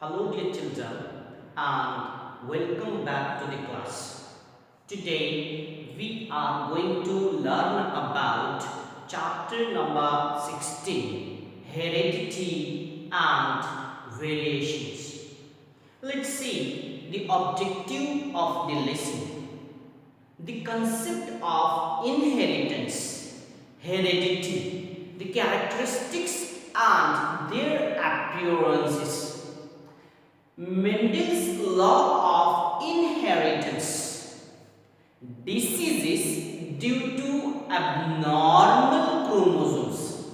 Hello dear children and welcome back to the class. Today we are going to learn about chapter number 16, Heredity and Variations. Let's see the objective of the lesson. The concept of inheritance, heredity, the characteristics and their appearances. Mendel's law of inheritance. Diseases due to abnormal chromosomes.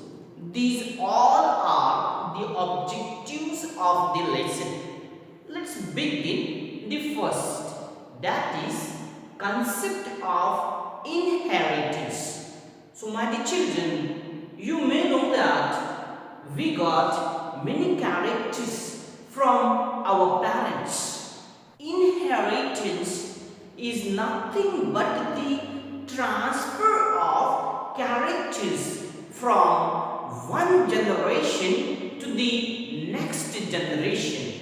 These all are the objectives of the lesson. Let's begin the first, that is concept of inheritance. So my dear children, you may know that we got many characters from our parents. Inheritance is nothing but the transfer of characters from one generation to the next generation.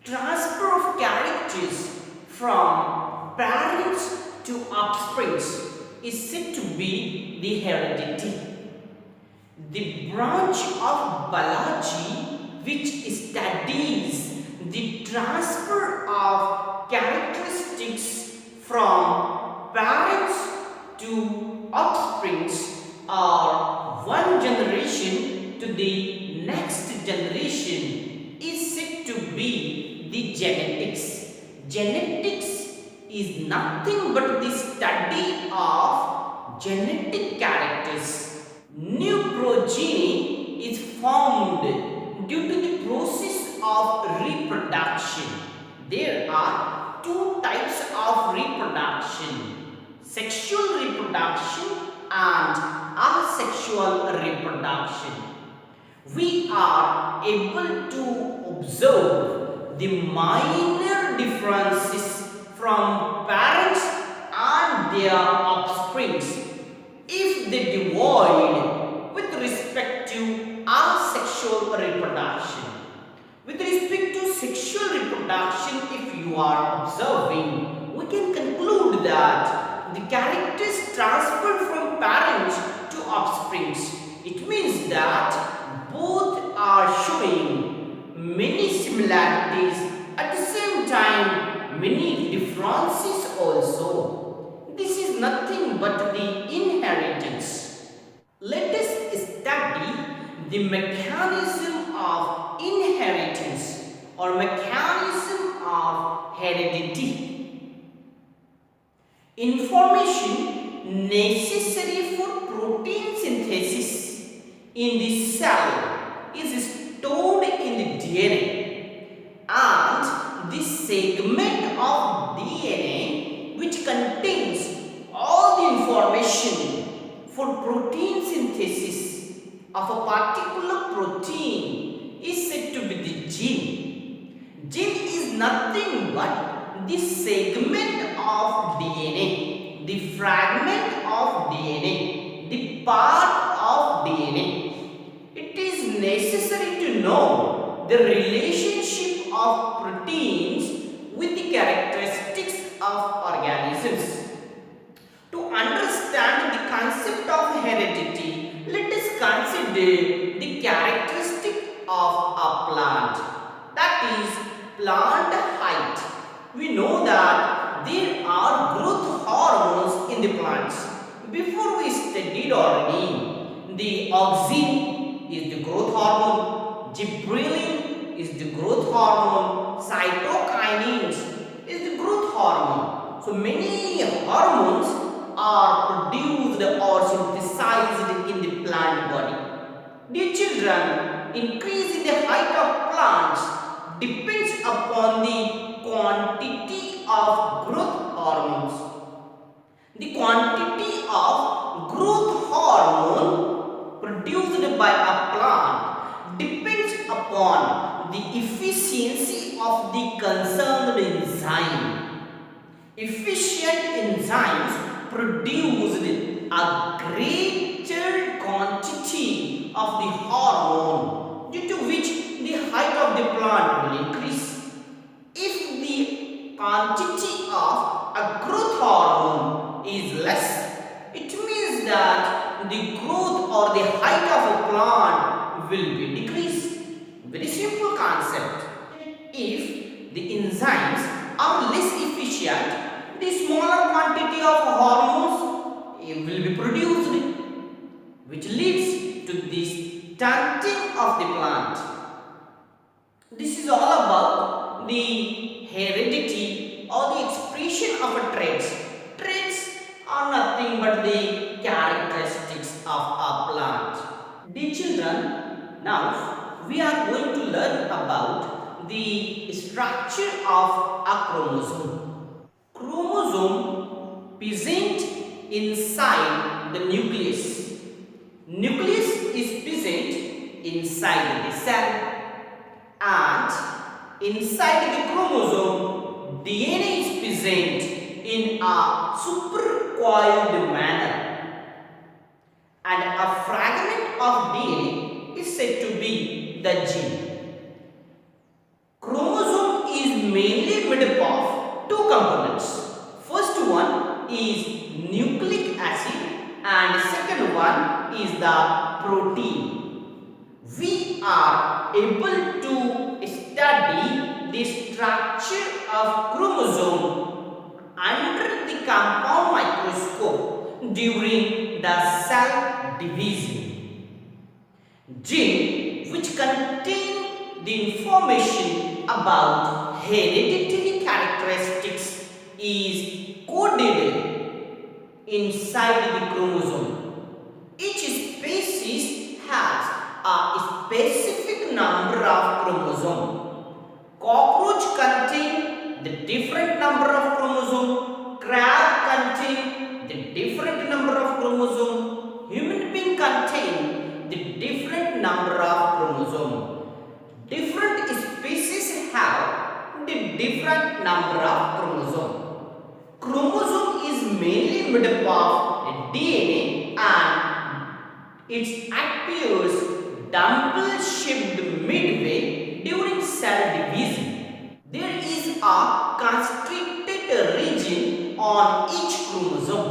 Transfer of characters from parents to offsprings is said to be the heredity. The branch of biology which studies the transfer of characteristics from parents to offsprings or one generation to the next generation is said to be the genetics. Genetics is nothing but the study of genetic characters. New progeny is formed due to the process of reproduction. There are two types of reproduction: sexual reproduction and asexual reproduction. We are able to observe the minor differences from parents and their offsprings if they divide with respect to asexual reproduction. With respect to sexual reproduction, if you are observing, we can conclude that the characters transferred from parents to offsprings. It means that both are showing many similarities, at the same time many differences also. This is nothing but the inheritance. Let us study the mechanism of inheritance or mechanism of heredity. Information necessary for protein synthesis in the cell is stored in the DNA, and this segment of DNA which contains all the information for protein synthesis of a particular protein is said to be the gene. Gene is nothing but the segment of DNA, the fragment of DNA, the part of DNA. It is necessary to know the relationship of proteins with the characteristics of organisms. To understand the concept of heredity, let us consider the characteristic of a plant, that is plant height. We know that there are growth hormones in the plants. Before we studied already, the auxin is the growth hormone, gibberellin is the growth hormone, cytokinins is the growth hormone. So many hormones are produced or synthesized in the plant body. Dear children, increase in the height of plants depends upon the quantity of growth hormones. The quantity of growth hormone produced by a plant depends upon the efficiency of the concerned enzyme. Efficient enzymes produced a greater quantity of the hormone, due to which the height of the plant will increase. quantity of a growth hormone is less, it means that the growth or the height of a plant will be decreased. Very simple concept. If the enzymes are less efficient, the smaller quantity of hormones will be produced, which leads to the stunting of the plant. This is all about the heredity or the expression of a traits. Traits are nothing but the characteristics of a plant. Dear children, now we are going to learn about the structure of a chromosome. Chromosome present inside the nucleus. Nucleus is present inside the cell. And inside the chromosome, DNA is present in a supercoiled manner. And a fragment of DNA is said to be the gene. Chromosome is mainly made up of two components. First one is nucleic acid and second one is the protein. We are able to study the structure of chromosome under the compound microscope during the cell division. Gene which contain the information about hereditary characteristics is coded inside the chromosome. Each species has a specific number of chromosomes. Cockroach contain the different number of chromosomes. Crab contain the different number of chromosomes. Human being contain the different number of chromosomes. Different species have the different number of chromosomes. Chromosome is mainly made up of DNA and it appears dumbbell-shaped midway during cell division. There is a constricted region on each chromosome.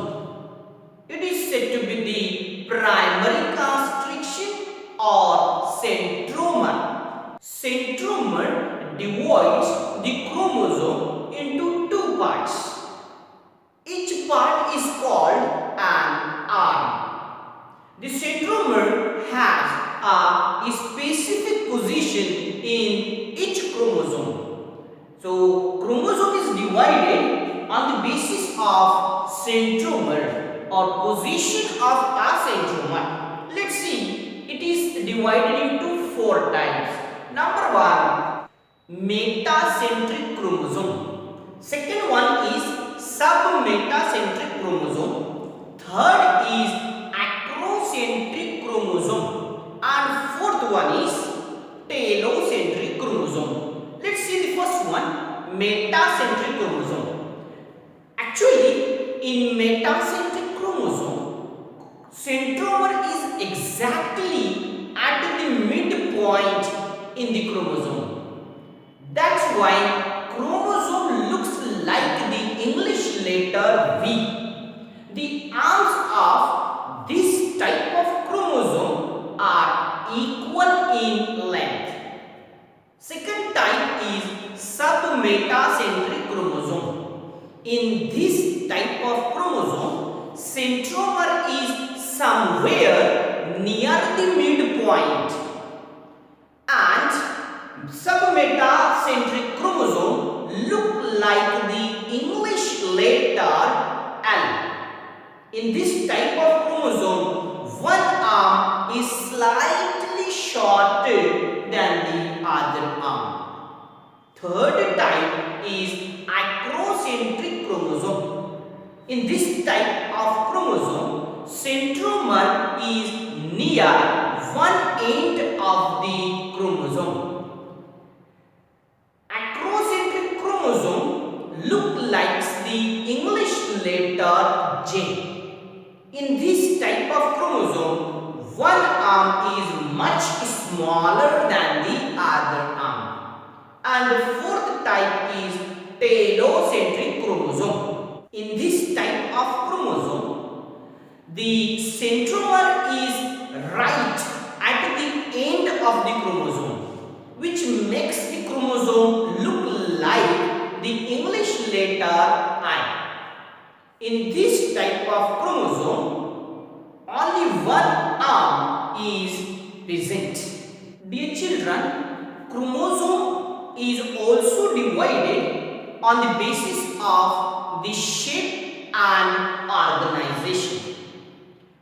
It is said to be the primary constriction or centromer. Centromer divides the chromosome into two parts. Each part is called an arm. The centromer has a specific position in each chromosome. So, chromosome is divided on the basis of centromer or position of a centromer. Let's see, it is divided into four types. Number one, metacentric chromosome. Second one is submetacentric chromosome. Third is acrocentric chromosome. And fourth one is telocentric chromosome. Let's see the first one, metacentric chromosome. Actually, in metacentric chromosome, centromer is exactly at the midpoint in the chromosome. That's why chromosome looks like the English letter V. The arms of this type of chromosome are equal in length. Second type is submetacentric chromosome. In this type of chromosome, centromer is somewhere near the midpoint and submetacentric chromosome look like the English letter L. In this type of chromosome, one arm is slightly shorter than the other arm. Third type is acrocentric chromosome. In this type of chromosome, centromer is near one end of the chromosome. Acrocentric chromosome look like the English letter J. In this type of chromosome, one arm is much smaller than the other arm. And the fourth type is telocentric chromosome. In this type of chromosome, the centromer is right at the end of the chromosome, which makes the chromosome look like the English letter I. In this type of chromosome, only one arm is present. Dear children, chromosome is also divided on the basis of the shape and organization.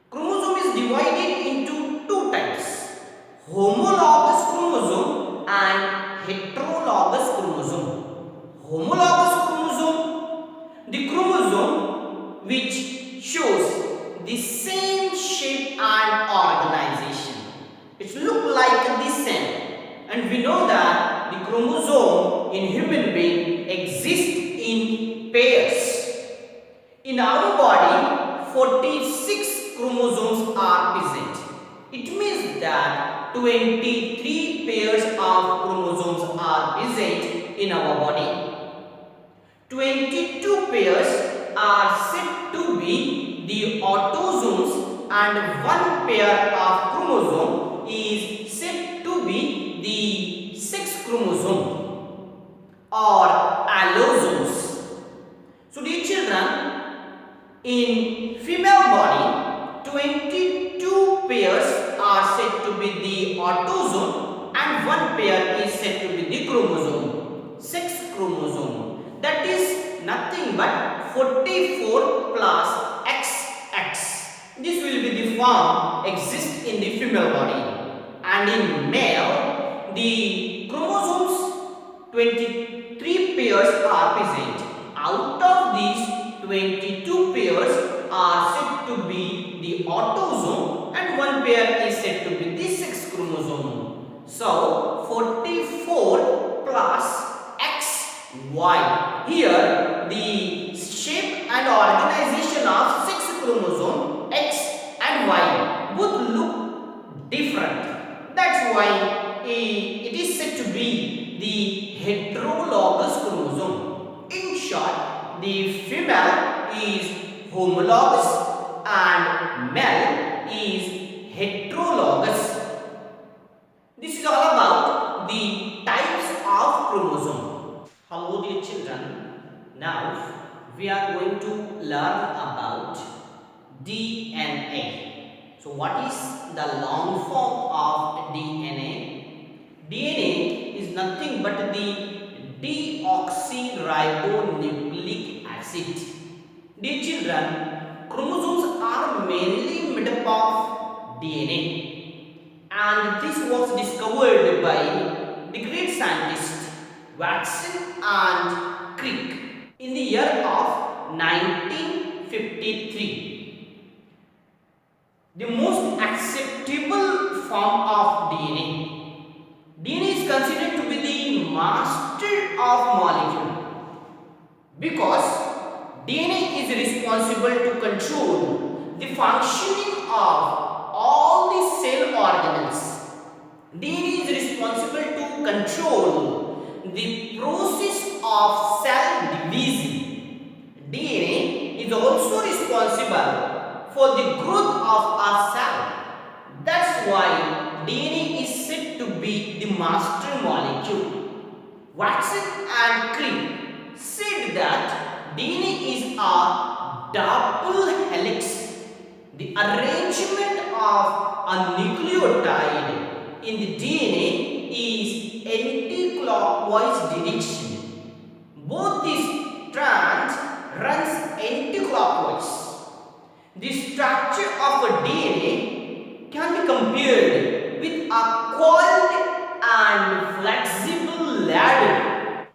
Chromosome is divided into two types: homologous chromosome and heterologous chromosome. Homologous chromosome, the chromosome which shows the same shape and organization. It looks like the same, and we know that the chromosome in human being exists in pairs. In our body, 46 chromosomes are present. It means that 23 pairs of chromosomes are present in our body. 22 pairs are said to be the autosomes, and one pair of chromosome is said to be the sex chromosome or allosomes. So dear children, in female body, 22 pairs are said to be the autosome and one pair is said to be the chromosome, sex chromosome. That is nothing but 44 plus XX. This will be the form exist in the female body, and in male the chromosomes 23 pairs are present. Out of these, 22 pairs are said to be the autosome and one pair is said to be the sex chromosome. So 44 plus XY. Here the shape and organization of sex chromosome X and Y both look different. That's why it is said to be the heterologous chromosome. In short, the female is homologous and male is heterologous. This is all about the types of chromosome. Hello dear children, now we are going to learn about DNA. So what is the long form of DNA? DNA is nothing but the deoxyribonucleic acid. Dear children, chromosomes are mainly made up of DNA, and this was discovered by the great scientists Watson and Crick in the year of 1953. The most acceptable form of DNA. DNA is considered to be the master of molecule because DNA is responsible to control the functioning of all the cell organelles. DNA is responsible to control the process of cell division. DNA is also responsible for the growth of a cell. That's why DNA is said to be the master molecule. Watson and Crick said that DNA is a double helix, the arrangement of a nucleotide in the DNA is anti-clockwise direction. Both these strands runs anti-clockwise. The structure of a DNA can be compared with a coiled and flexible ladder.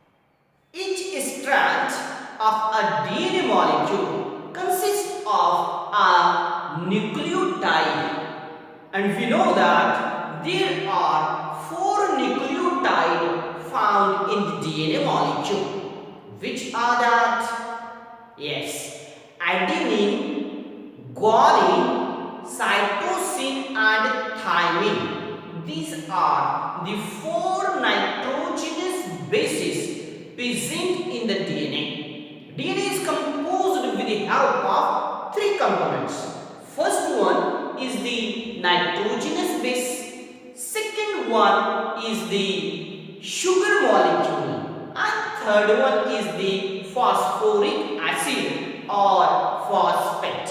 Each strand of a DNA molecule consists of a nucleotide, and we know that there are 4 nucleotides found in the DNA molecule. Which are that? Yes, adenine, guanine, cytosine and thymine. These are the 4 nitrogenous bases present in in the DNA. DNA is composed with the help of three components. First one is the nitrogenous base. Second one is the sugar molecule. And third one is the phosphoric acid or phosphate.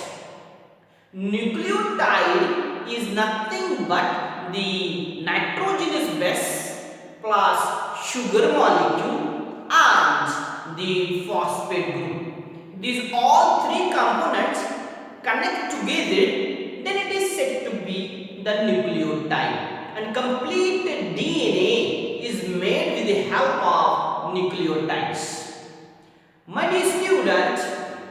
Nucleotide is nothing but the nitrogenous base plus sugar molecule and the phosphate group. These all three components connect together, then it is said to be the nucleotide. And complete DNA is made with the help of nucleotides. My dear student,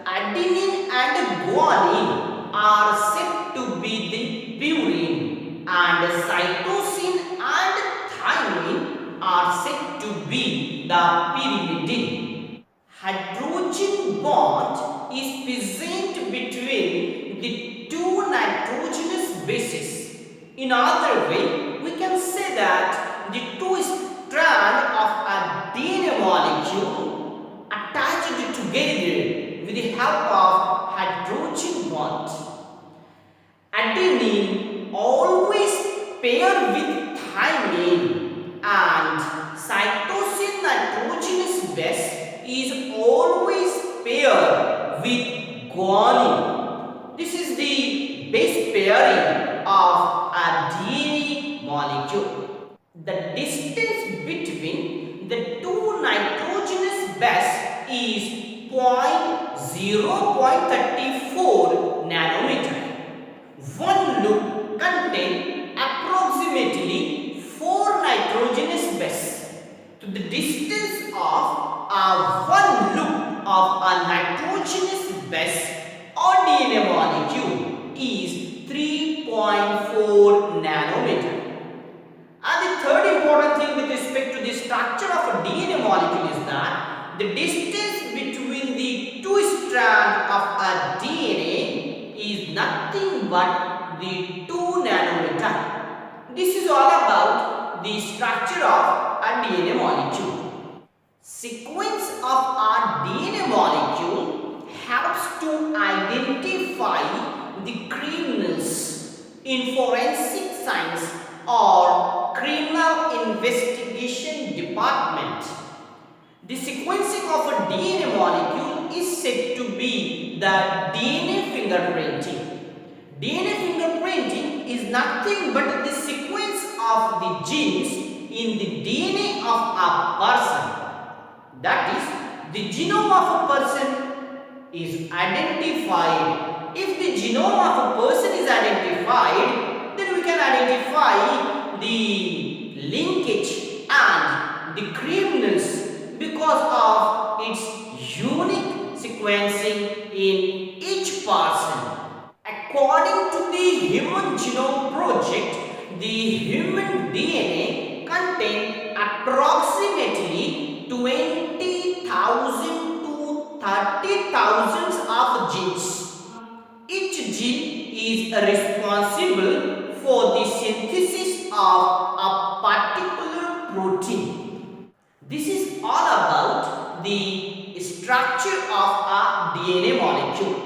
adenine and guanine are said to be the purine, and cytosine and thymine are said to be the pyrimidine. Hydrogen bond is present between the two nitrogenous bases. In other way, we can say that the two strands of a DNA molecule attached together with the help of hydrogen bond. Adenine always pair with thymine, and cytosine nitrogenous base is always paired with guanine. This is the base pairing of a DNA molecule. The distance between the two nitrogenous bases is 0.34 nanometer. One loop contains approximately 4 nitrogenous bases. To the distance of one loop of a nitrogenous base or DNA molecule is 3.4 nanometer. And the third important thing with respect to the structure of a DNA molecule is that the distance between the two strands of a DNA is nothing but the 2 nanometer. This is all about the structure of a DNA molecule. Sequence of a DNA molecule helps to identify the criminals in forensic science or criminal investigation department. The sequencing of a DNA molecule is said to be the DNA fingerprinting. DNA fingerprinting is nothing but the sequence of the genes in the DNA of a person. That is, the genome of a person is identified. If the genome of a person is identified, then we can identify the linkage and the criminals because of its unique sequencing in each person. According to the Human Genome Project, the human DNA contains approximately 20,000 to 30,000 of genes. Each gene is responsible for the synthesis of a particular protein. This is all about the structure of a DNA molecule.